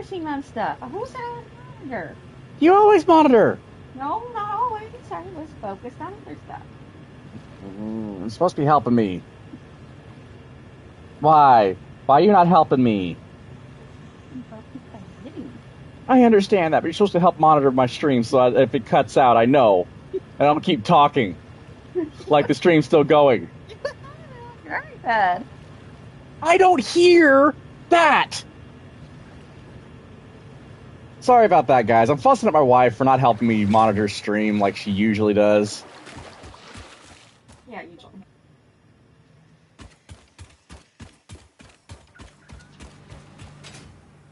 focusing on stuff. Who's a monitor? You always monitor. No, not always. I was focused on other stuff. You're supposed to be helping me. Why? Why are you not helping me? I understand that, but you're supposed to help monitor my stream so if it cuts out, I know. And I'll keep talking. Like the stream's still going. Very bad. I don't hear that! Sorry about that, guys. I'm fussing at my wife for not helping me monitor stream like she usually does. Yeah, usually.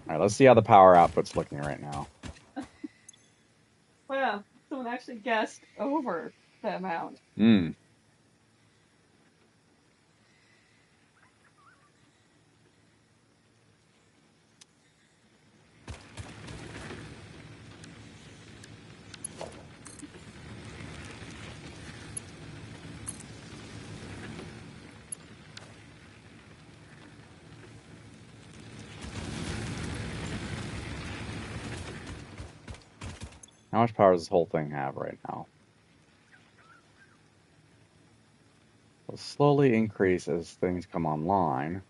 Alright, let's see how the power output's looking right now. Wow, someone actually guessed over the amount. How much power does this whole thing have right now? It'll slowly increase as things come online.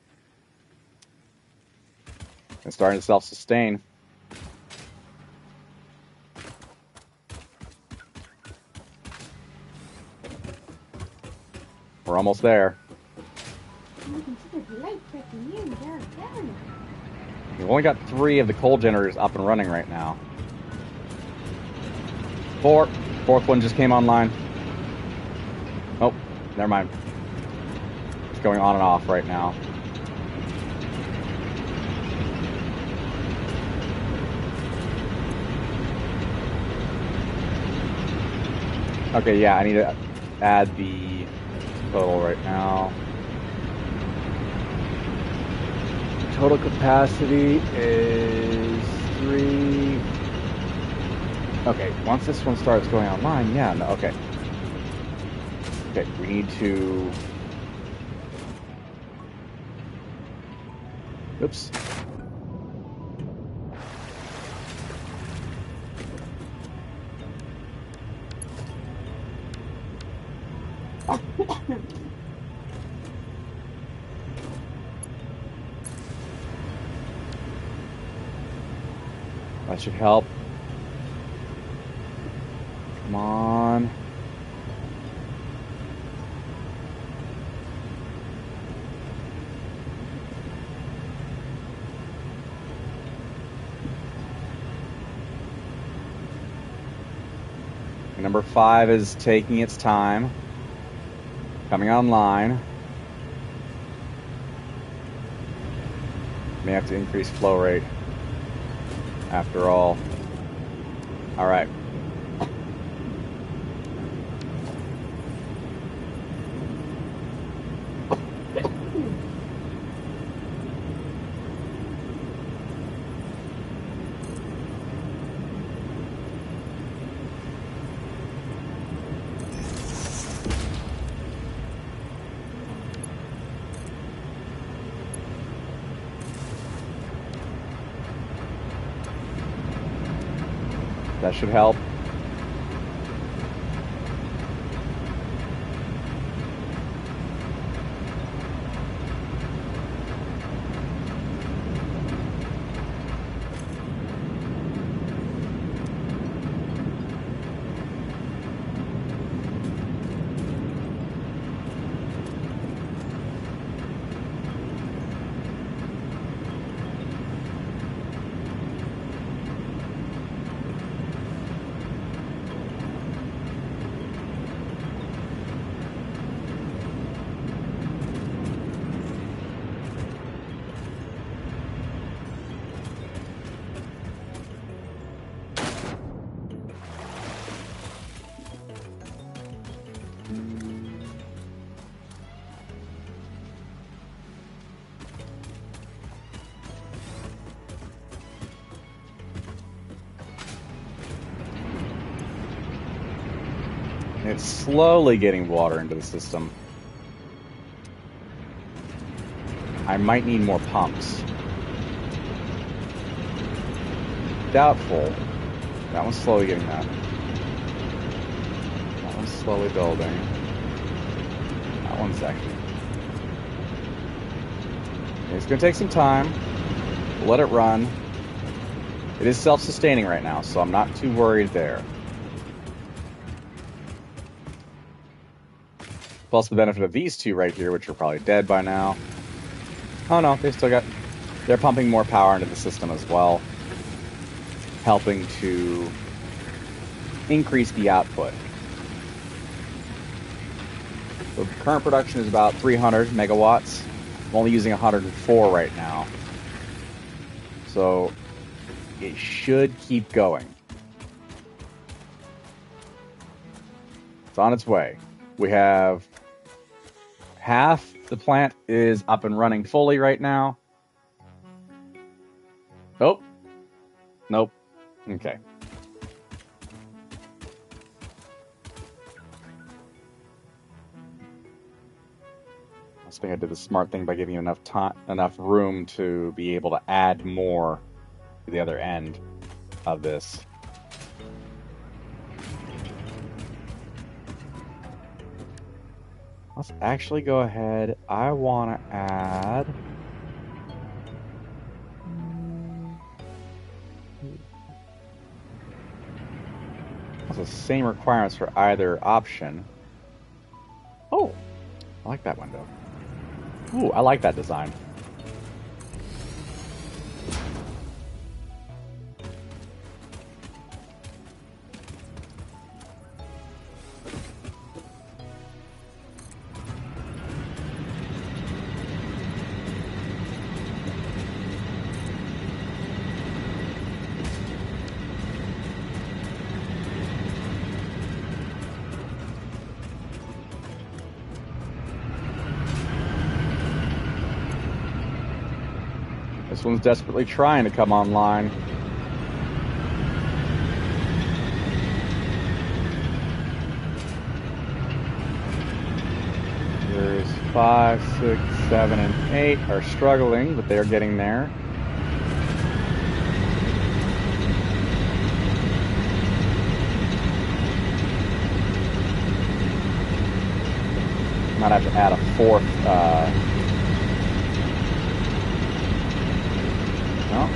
It's starting to self-sustain. We're almost there. We've only got 3 of the coal generators up and running right now. 4. 4th one just came online. Oh, never mind. It's going on and off right now. Okay, yeah, I need to add the total right now. Total capacity is 3. Okay, once this one starts going online, yeah, no, okay. Okay, we need to... Oops. That should help. Come on. Number 5 is taking its time. Coming online. May have to increase flow rate. After all. Alright. That should help. It's slowly getting water into the system. I might need more pumps. doubtful. That one's slowly getting that. That one's slowly building. That one's actually... It's going to take some time. Let it run. It is self-sustaining right now, so I'm not too worried there. Plus the benefit of these two right here, which are probably dead by now. Oh no, they're pumping more power into the system as well, helping to increase the output. So the current production is about 300 megawatts. I'm only using 104 right now. So it should keep going. It's on its way. We have half the plant is up and running fully right now. Oh. Nope. Okay. I think I did the smart thing by giving you enough time, enough room to be able to add more to the other end of this. Let's actually go ahead. I want to add... That's the same requirements for either option. Oh, I like that window. Ooh, I like that design. This one's desperately trying to come online. There's 5, 6, 7, and 8 are struggling, but they're getting there. Might have to add a fourth. No.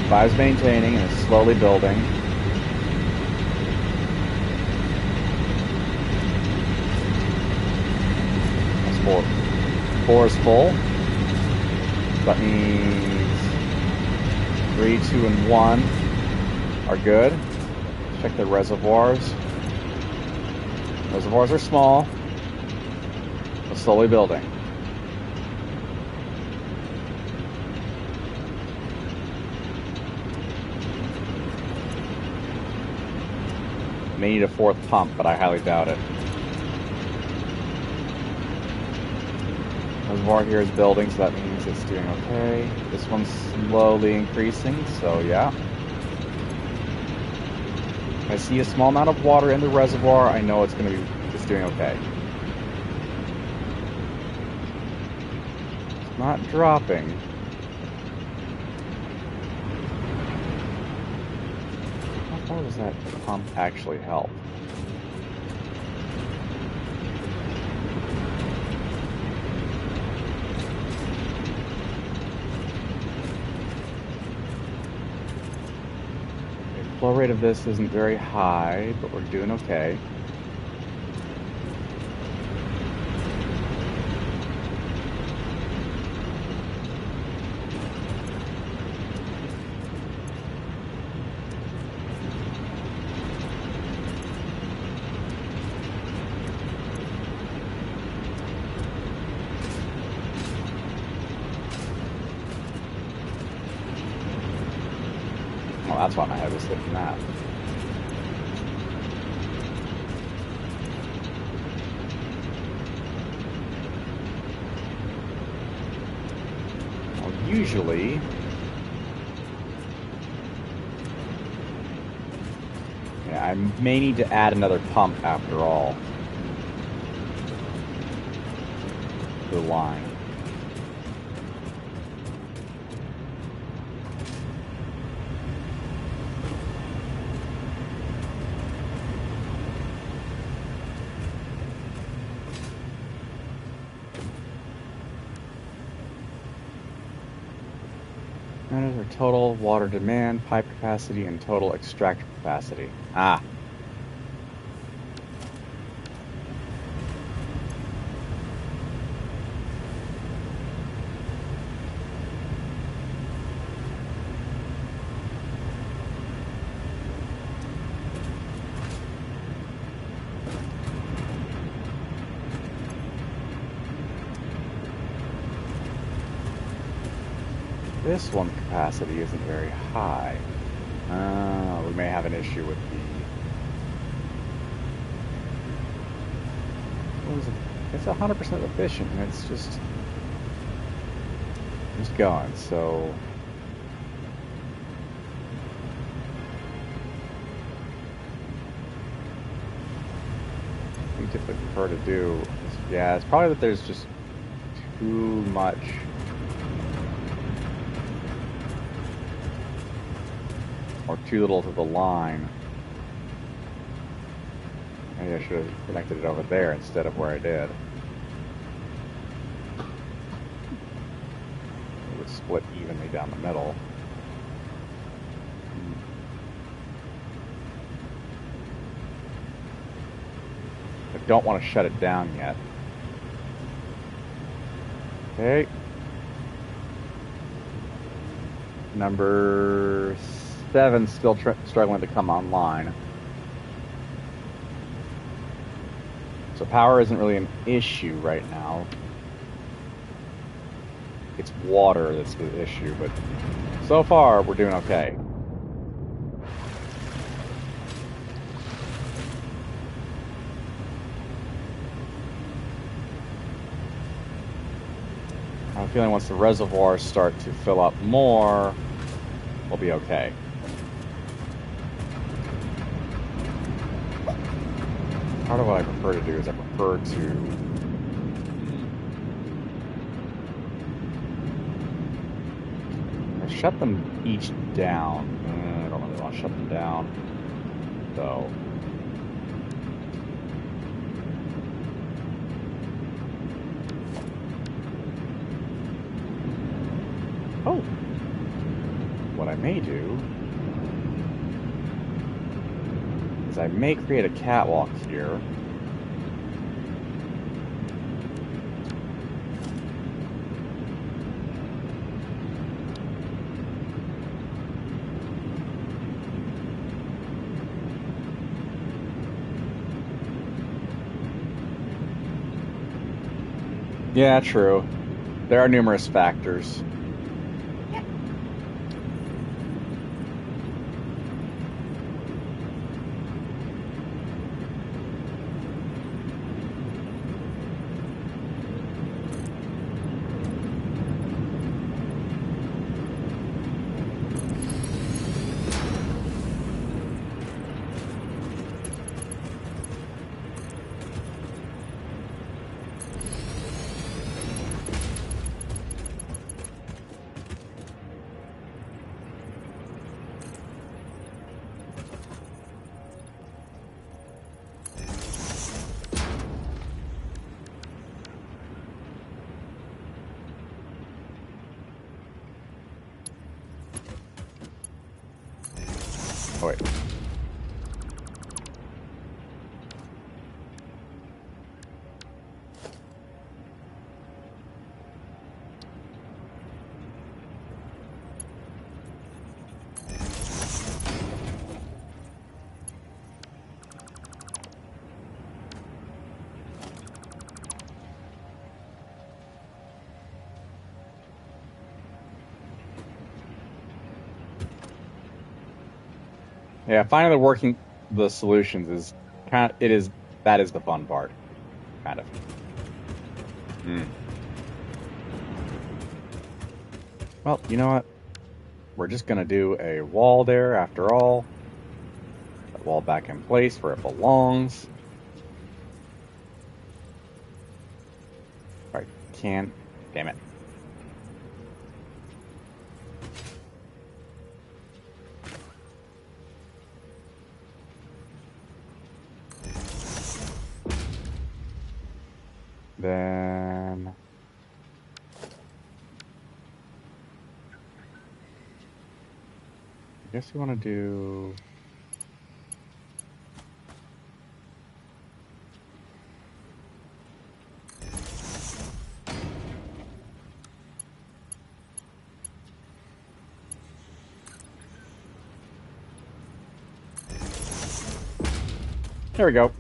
5's maintaining and is slowly building. That's 4. 4 is full. That means 3, 2, and 1 are good. Check the reservoirs. Reservoirs are small, but slowly building. May need a fourth pump, but I highly doubt it. Reservoir here is building, so that means it's doing okay. This one's slowly increasing, so yeah. If I see a small amount of water in the reservoir, I know it's going to be just doing okay. It's not dropping. How far does that pump actually help? Flow rate of this isn't very high, but we're doing okay. Well, that's why my head was hitting that. Well, usually, yeah, I may need to add another pump after all. the line. Our total water demand, pipe capacity, and total extractor capacity. Ah. This one capacity isn't very high. We may have an issue with the... What is it? It's 100% efficient, and it's just going, so... I think if I prefer to do... Yeah, it's probably that there's just too much... or too little to the line. Maybe I should have connected it over there instead of where I did. It would split evenly down the middle. I don't want to shut it down yet. Okay. Number 7 still struggling to come online. So power isn't really an issue right now. It's water that's the issue, but so far we're doing okay. I have a feeling once the reservoirs start to fill up more, we'll be okay. Part of what I prefer to do is I prefer to shut them each down. I don't really want to shut them down, though. Oh, what I may do is I may create a catwalk here. Yeah, true. There are numerous factors. Oh, wait. Yeah, finally working the solutions is that is the fun part, kind of. Well, you know what? We're just gonna do a wall there after all. That wall back in place where it belongs. All right. Can. Damn it. Then. I guess we want to do. There we go.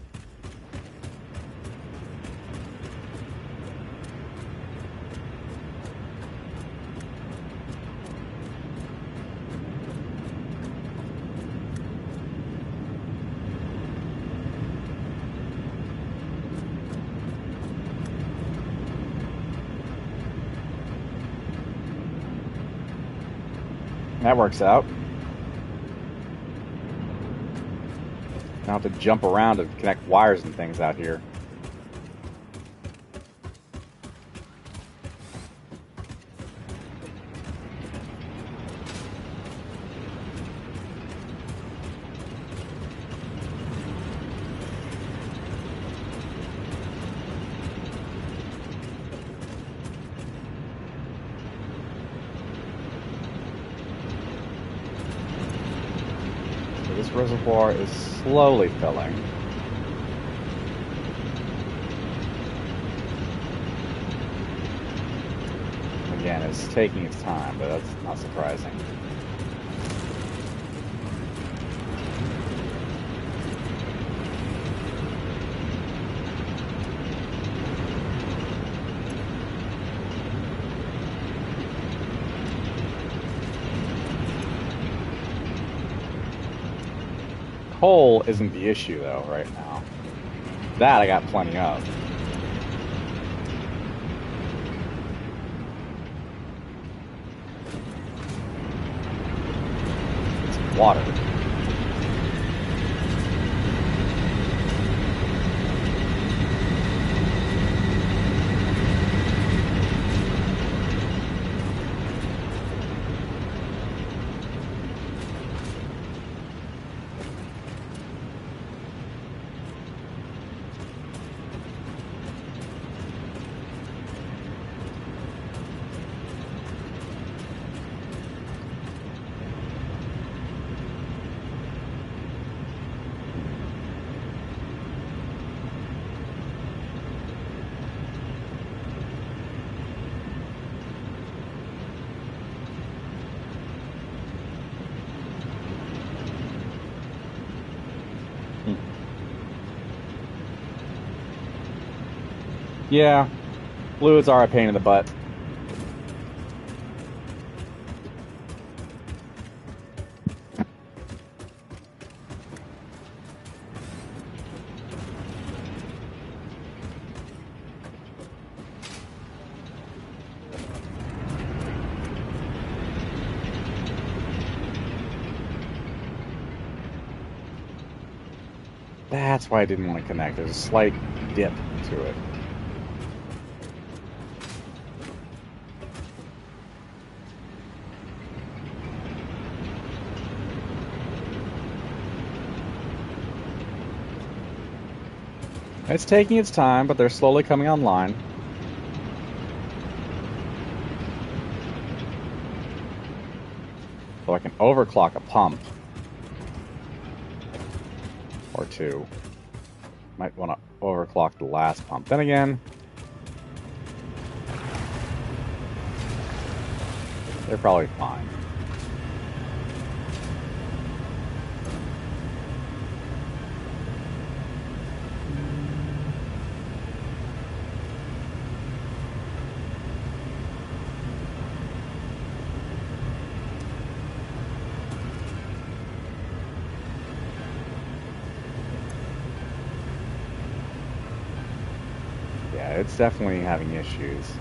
That works out. I don't have to jump around to connect wires and things out here. This reservoir is slowly filling. Again, it's taking its time, but that's not surprising. Coal isn't the issue, though, right now. That I got plenty of. It's water. Yeah, fluids are a pain in the butt. That's why I didn't want to connect. There's a slight dip to it. It's taking its time, but they're slowly coming online. So I can overclock a pump. Or two. Might want to overclock the last pump. Then again, they're probably fine. It's definitely having issues.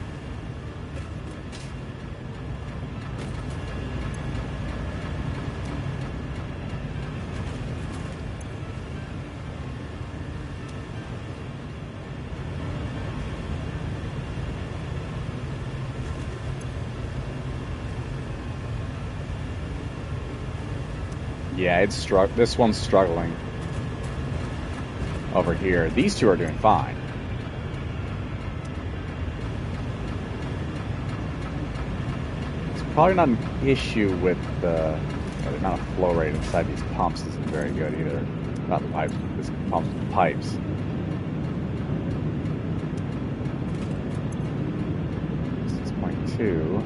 Yeah, this one's struggling over here. These two are doing fine. It's probably not an issue with the amount of flow rate inside these pumps isn't very good either. Not the pipes, this pumps, the pipes. This is 0.2.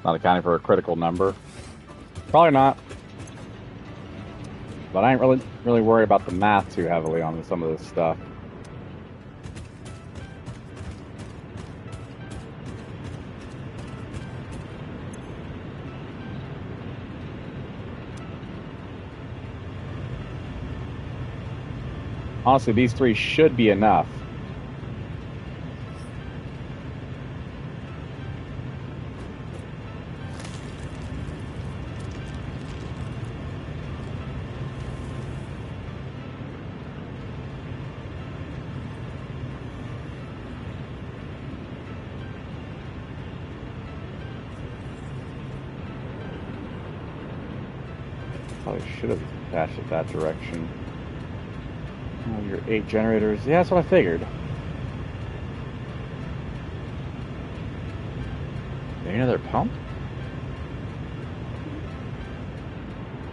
Not accounting for a critical number. Probably not. But I ain't really worried about the math too heavily on some of this stuff. Honestly, these three should be enough. Probably should have attached it that direction. Oh, your 8 generators. Yeah, that's what I figured. Maybe another pump?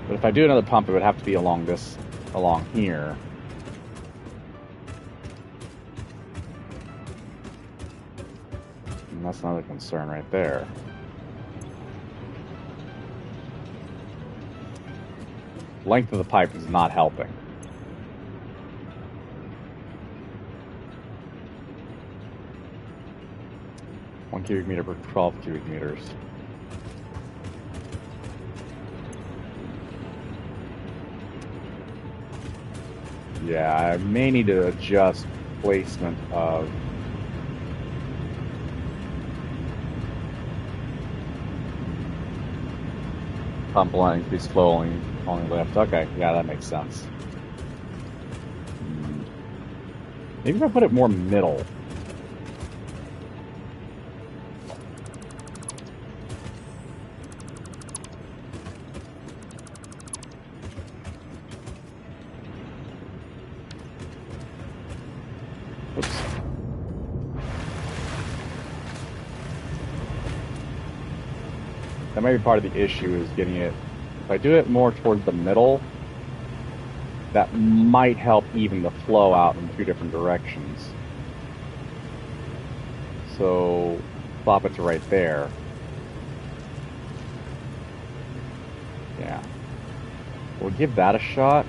But if I do another pump, it would have to be along here. And that's another concern right there. Length of the pipe is not helping. One cubic meter per 12 cubic meters. Yeah, I may need to adjust placement of pump length, these flow only left. Okay, yeah, that makes sense. Maybe if I put it more middle. Oops. That may be part of the issue, is getting it. If I do it more towards the middle, that might help even the flow out in 2 different directions. So, plop it to right there. Yeah. We'll give that a shot.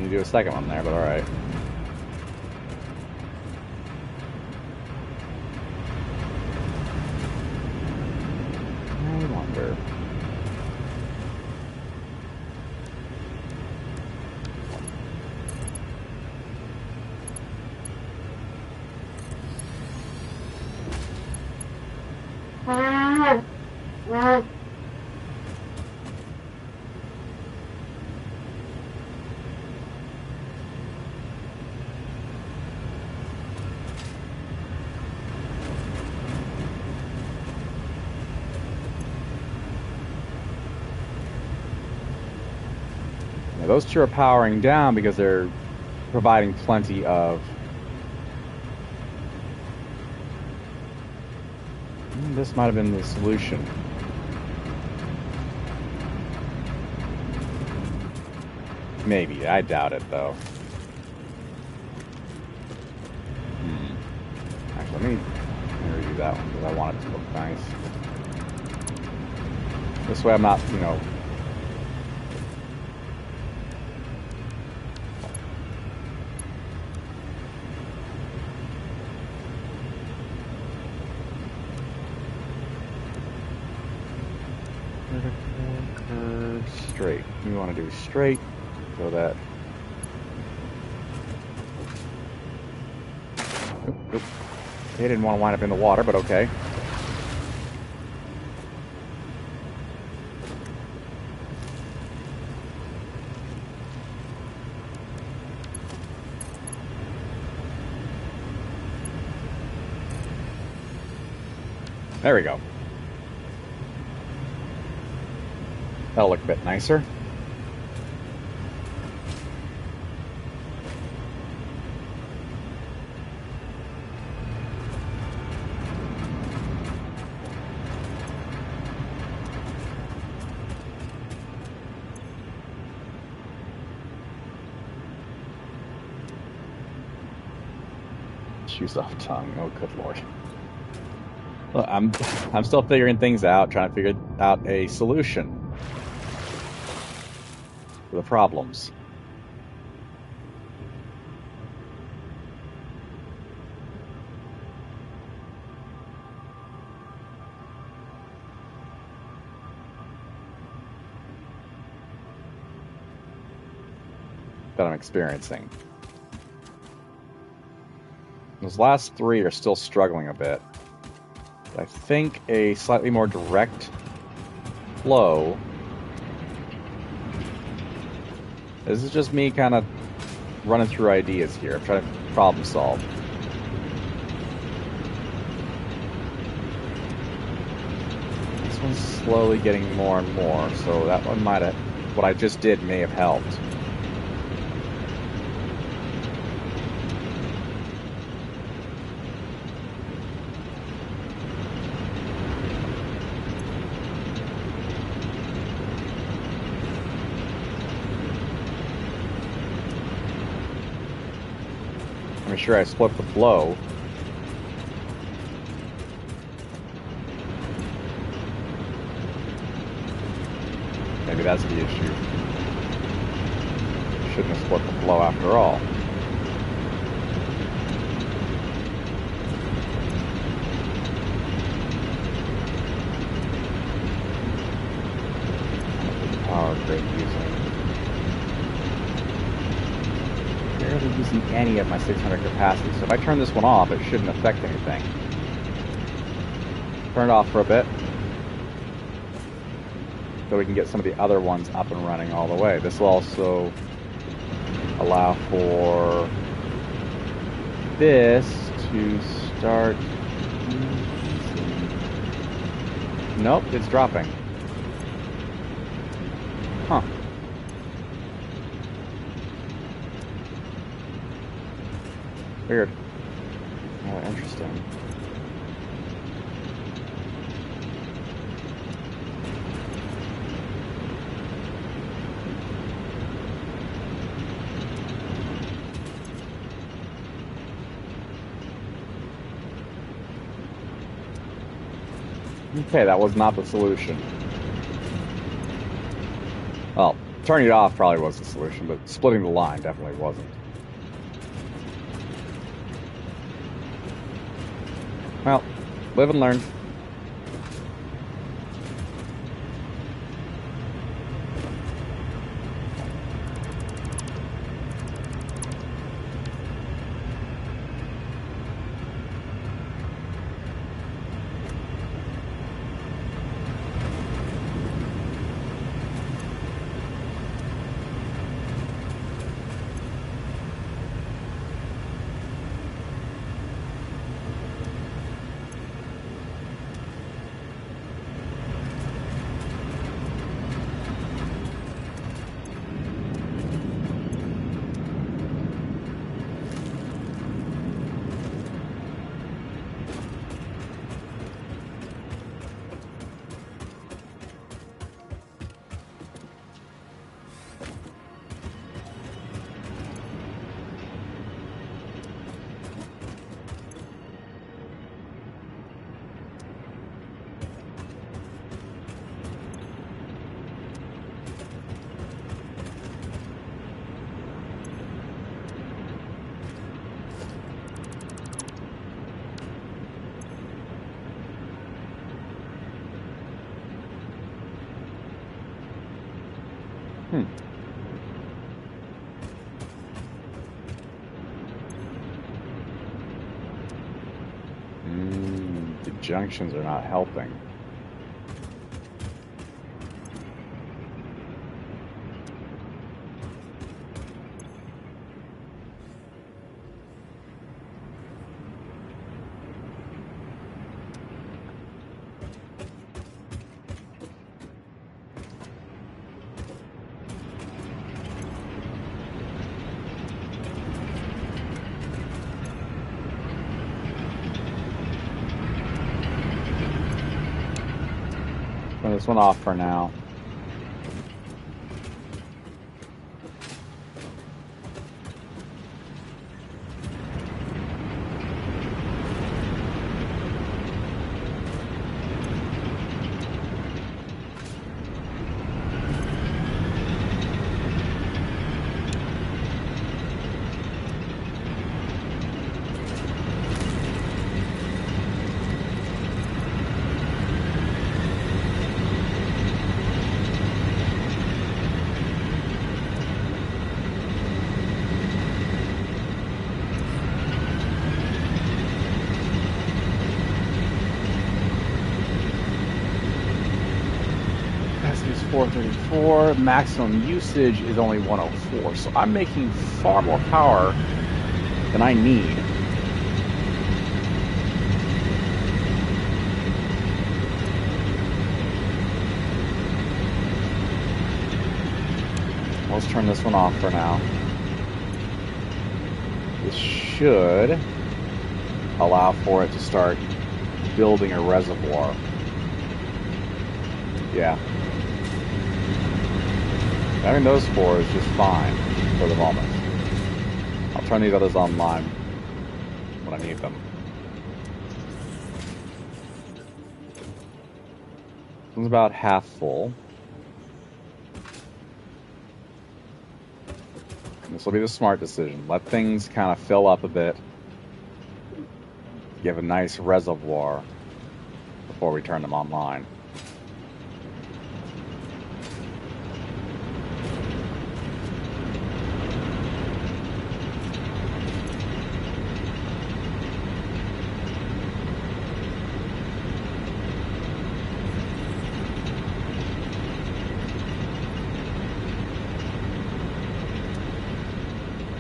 Do a second one there, but alright. I wonder. those two are powering down because they're providing plenty of... This might have been the solution. Maybe. I doubt it, though. Actually, let me redo that one because I want it to look nice. This way I'm not, you know... Curve, straight. We want to do straight so that... Oop. They didn't want to wind up in the water, but okay. There we go. That'll look a bit nicer. Shoes off tongue. Oh, good lord. Look, I'm still figuring things out, trying to figure out a solution for the problems. That I'm experiencing. Those last three are still struggling a bit. I think a slightly more direct flow. This is just me kind of running through ideas here. I'm trying to problem solve. This one's slowly getting more and more, so that one might have... What I just did may have helped. Make sure I split the flow. Maybe that's the issue. Shouldn't have split the flow after all. Power grid using. Barely using any of my 600 capacity, so if I turn this one off, it shouldn't affect anything. Turn it off for a bit, so we can get some of the other ones up and running all the way. This will also allow for this to start... Nope, it's dropping. Huh. Weird. Oh, interesting. Okay, that was not the solution. Well, turning it off probably was the solution, but splitting the line definitely wasn't. Well, live and learn. Hmm. The junctions are not helping. Turn this one off for now. Capacity is 434. Maximum usage is only 104. So I'm making far more power than I need. Let's turn this one off for now. This should allow for it to start building a reservoir. Yeah. Having those four is just fine for the moment. I'll turn these others online when I need them. This one's about half full. This will be the smart decision. Let things kind of fill up a bit. Give a nice reservoir before we turn them online.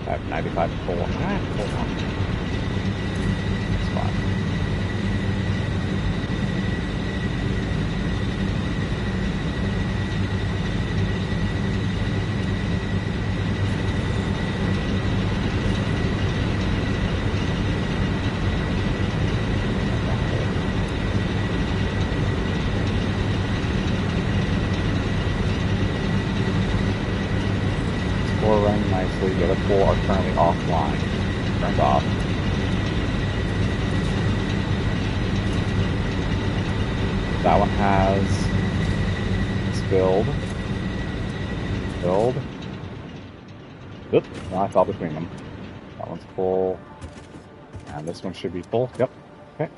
I have 95 full. Hold on. It's fine. Running nicely. The other four are currently offline. Turned off. That one has spilled. Filled. Oop, no, I fell between them. That one's full. And this one should be full. Yep. Okay.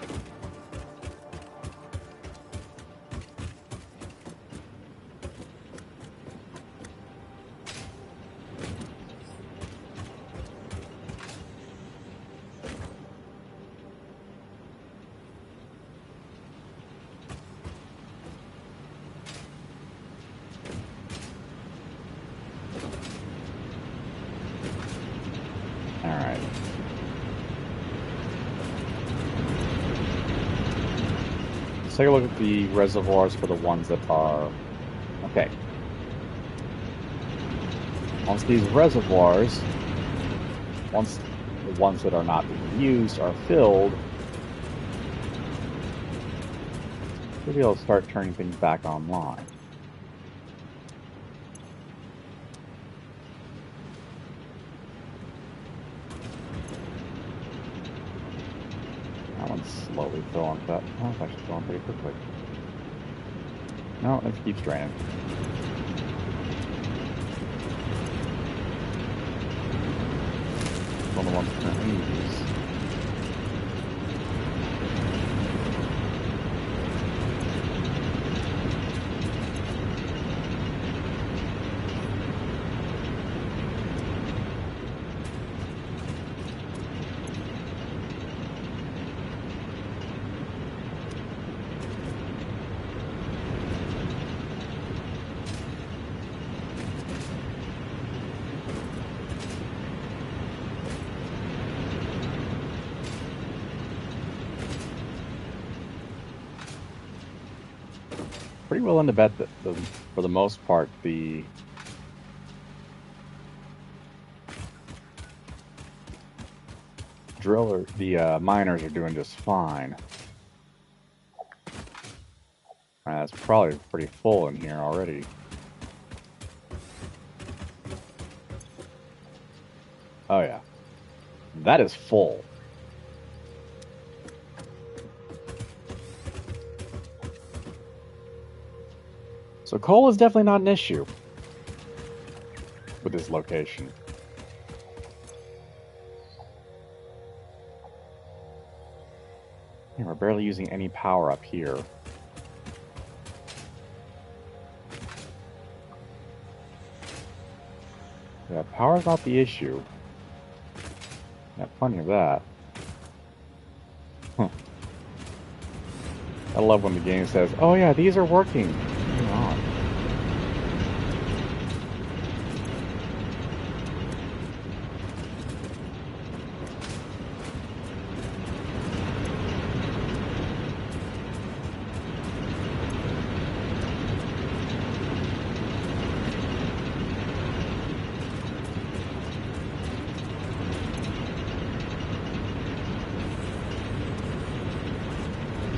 Alright. Let's take a look at the reservoirs for the ones that are... Okay. Once these reservoirs, once the ones that are not being used are filled, we'll be able to start turning things back online. That one's slowly filling up. Oh, it's actually filling pretty quickly. No, it keeps draining. One of the ones currently used. Pretty willing to bet that for the most part, the miners are doing just fine. It's probably pretty full in here already. Oh yeah, that is full. So coal is definitely not an issue with this location. Yeah, we're barely using any power up here. Yeah, power's not the issue. Got plenty of that. Huh. I love when the game says, "Oh yeah, these are working." Hang on.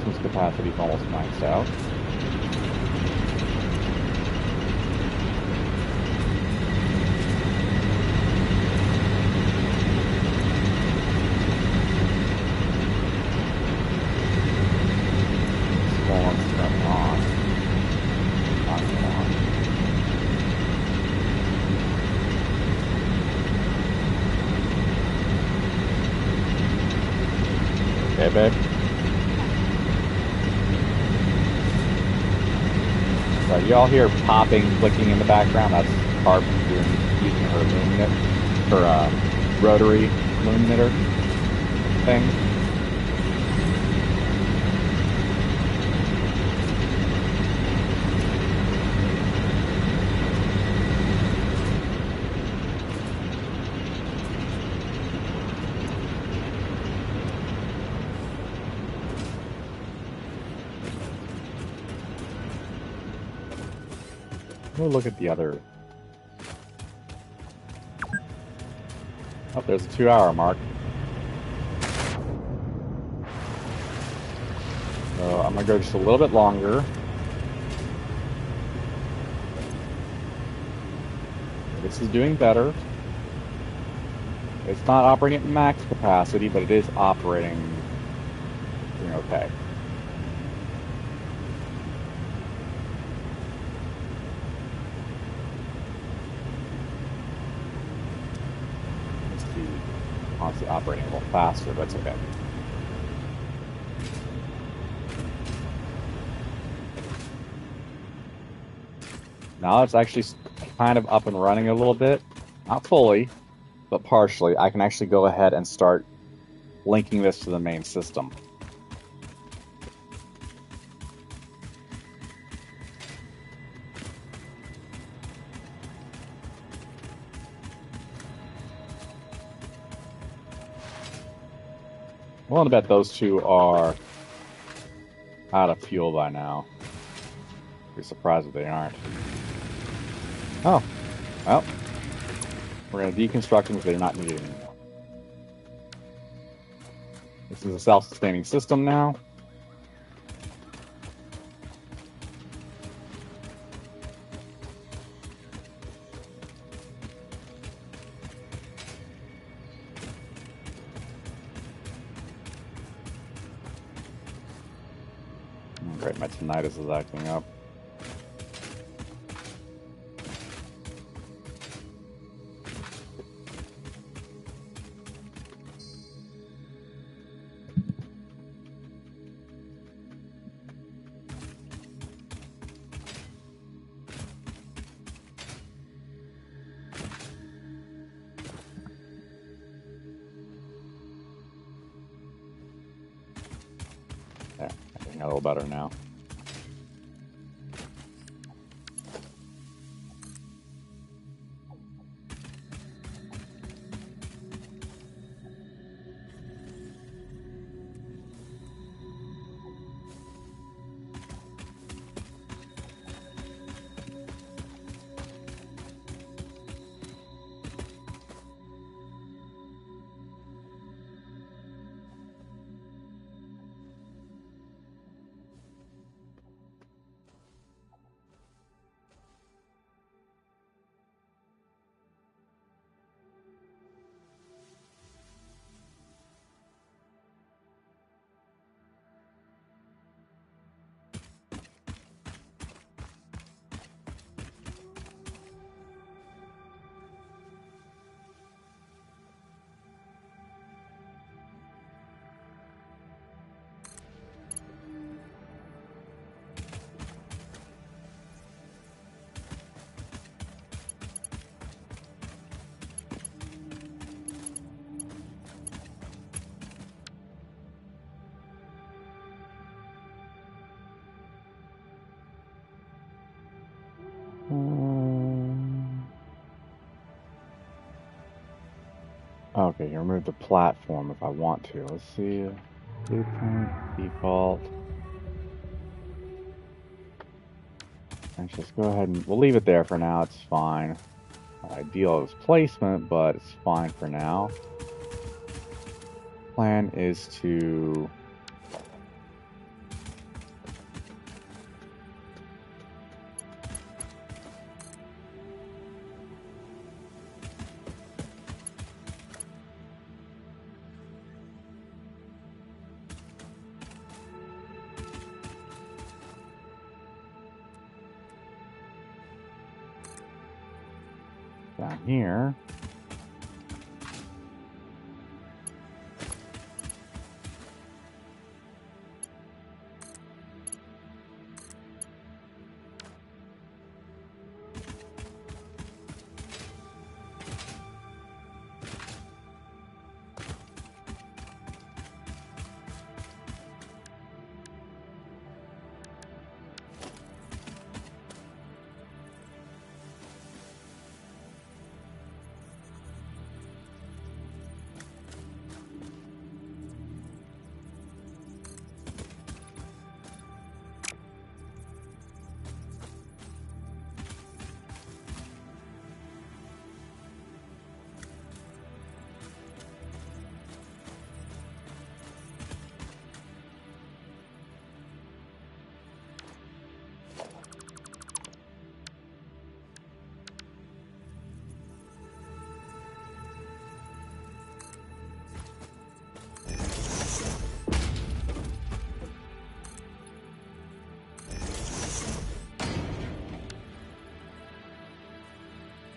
Since capacity's almost maxed out. Okay, babe. Right, you all hear popping, clicking in the background. That's Barb using her rotary loom knitter thing. We'll look at the other. Oh, there's a 2-hour mark. So I'm gonna go just a little bit longer. This is doing better. It's not operating at max capacity, but it is operating doing okay. Honestly, operating a little faster, but it's okay. Now it's actually kind of up and running a little bit. Not fully, but partially. I can actually go ahead and start linking this to the main system. I'm willing to bet those two are out of fuel by now. Be surprised if they aren't. Oh, well, we're going to deconstruct them because they're not needed anymore. This is a self-sustaining system now. Great, my tinnitus is acting up. There, I think a little better now. Okay, you remove the platform if I want to. Let's see. Blueprint, default. Let's just go ahead and we'll leave it there for now. It's fine. Not ideal as placement, but it's fine for now. Plan is to down here.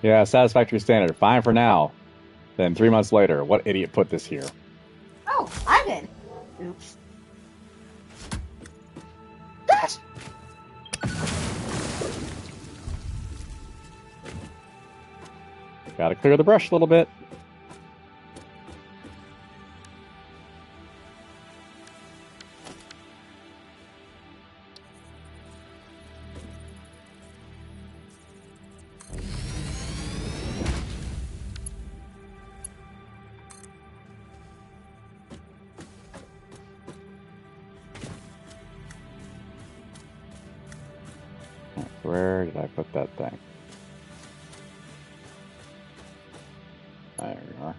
Yeah, satisfactory standard. Fine for now. Then 3 months later, what idiot put this here? Oh, I did. Oops. Gosh! Gotta clear the brush a little bit. Where did I put that thing? There we are.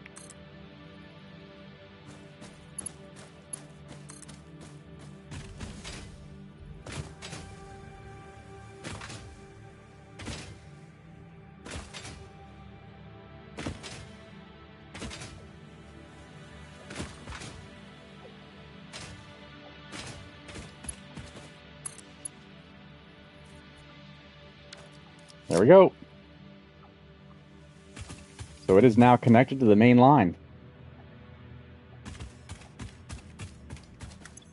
There we go. So it is now connected to the main line.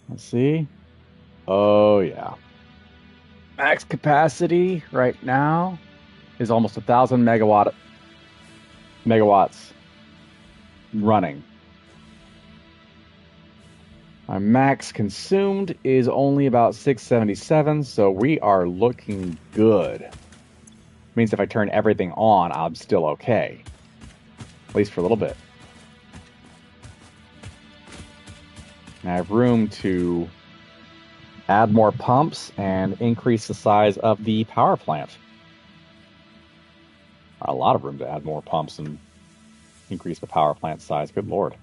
Let's see. Oh, yeah. Max capacity right now is almost 1,000 megawatts running. Our max consumed is only about 677, so we are looking good. Means if I turn everything on, I'm still okay. At least for a little bit. And I have room to add more pumps and increase the size of the power plant. A lot of room to add more pumps and increase the power plant size. Good lord.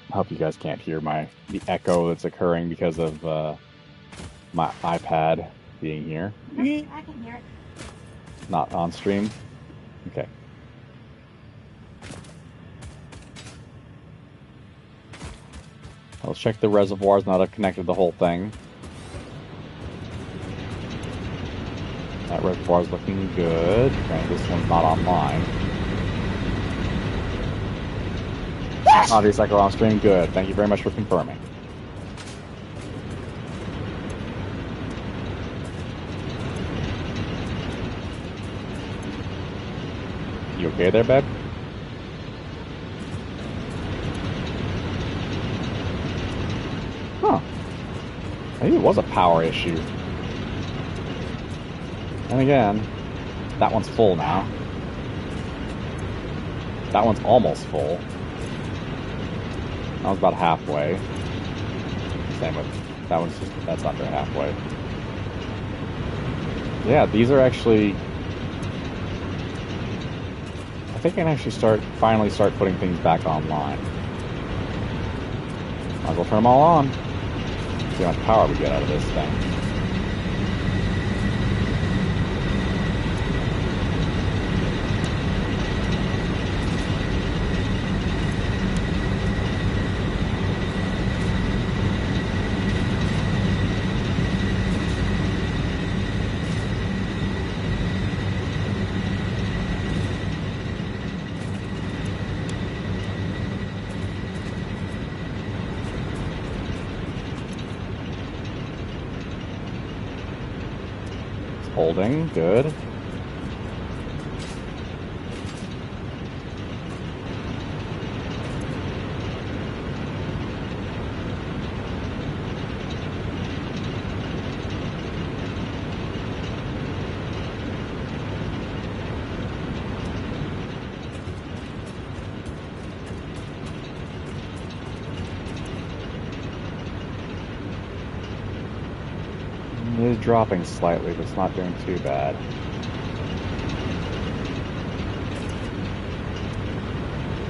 I hope you guys can't hear the echo that's occurring because of my iPad being here. I can hear it. Not on stream? Okay. Let's check the reservoirs now that I've connected the whole thing. That reservoir is looking good. Okay, this one's not online. Audio cycle on stream, good. Thank you very much for confirming. You okay there, babe? it was a power issue. And again, that one's full now. That one's almost full. That was about halfway. Same with that one's just, that's under halfway. Yeah, these are actually, I think I can actually finally start putting things back online. Might as well turn them all on. See how much power we get out of this thing. Holding, good. It is dropping slightly, but it's not doing too bad.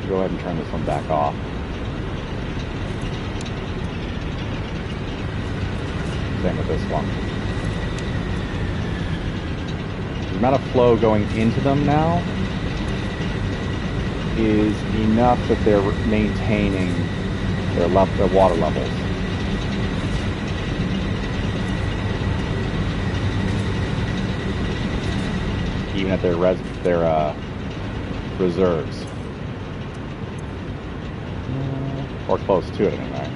Go ahead and turn this one back off. Same with this one. The amount of flow going into them now is enough that they're maintaining their water levels. Even at their reserves. Or close to it, anyway.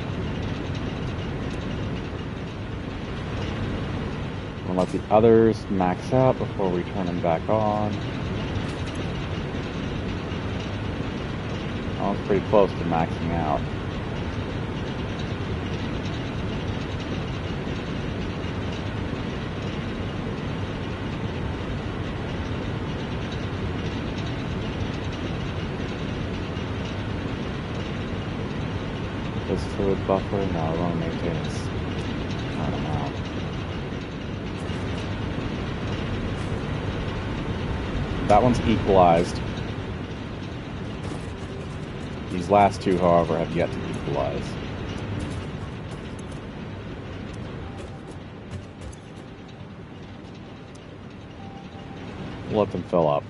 We'll let the others max out before we turn them back on. Oh, it's pretty close to maxing out. This fluid buffer, no, we want to maintain its current amount. That one's equalized. These last two, however, have yet to equalize. We'll let them fill up.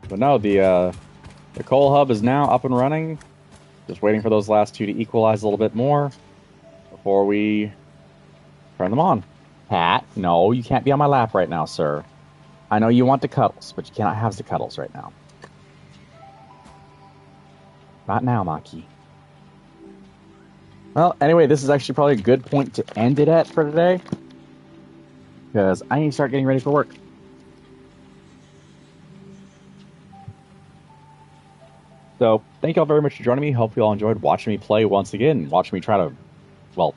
But no, the coal hub is now up and running. Just waiting for those last two to equalize a little bit more before we turn them on. Pat, no, you can't be on my lap right now, sir. I know you want the cuddles, but you cannot have the cuddles right now. Not now, Maki. Well, anyway, this is actually probably a good point to end it at for today, because I need to start getting ready for work. So, thank you all very much for joining me. Hope you all enjoyed watching me play once again. Watching me try to, well,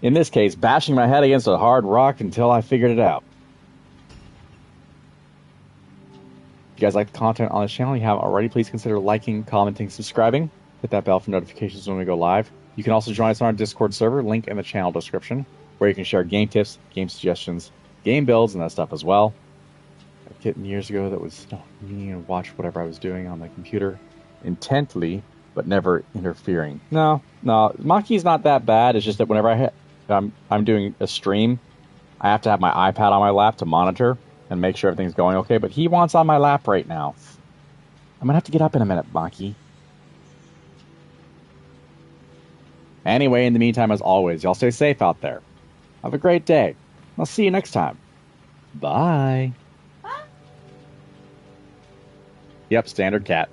in this case, bashing my head against a hard rock until I figured it out. If you guys like the content on this channel, you haven't already, please consider liking, commenting, subscribing. Hit that bell for notifications when we go live. You can also join us on our Discord server, link in the channel description, where you can share game tips, game suggestions, game builds, and that stuff as well. A kitten years ago that was meaning to watch whatever I was doing on the computer intently, but never interfering. No, Maki's not that bad. It's just that whenever I'm doing a stream, I have to have my iPad on my lap to monitor and make sure everything's going okay, but he wants on my lap right now. I'm gonna have to get up in a minute, Maki. Anyway, in the meantime, as always, y'all stay safe out there. Have a great day. I'll see you next time. Bye. Yep, standard cat.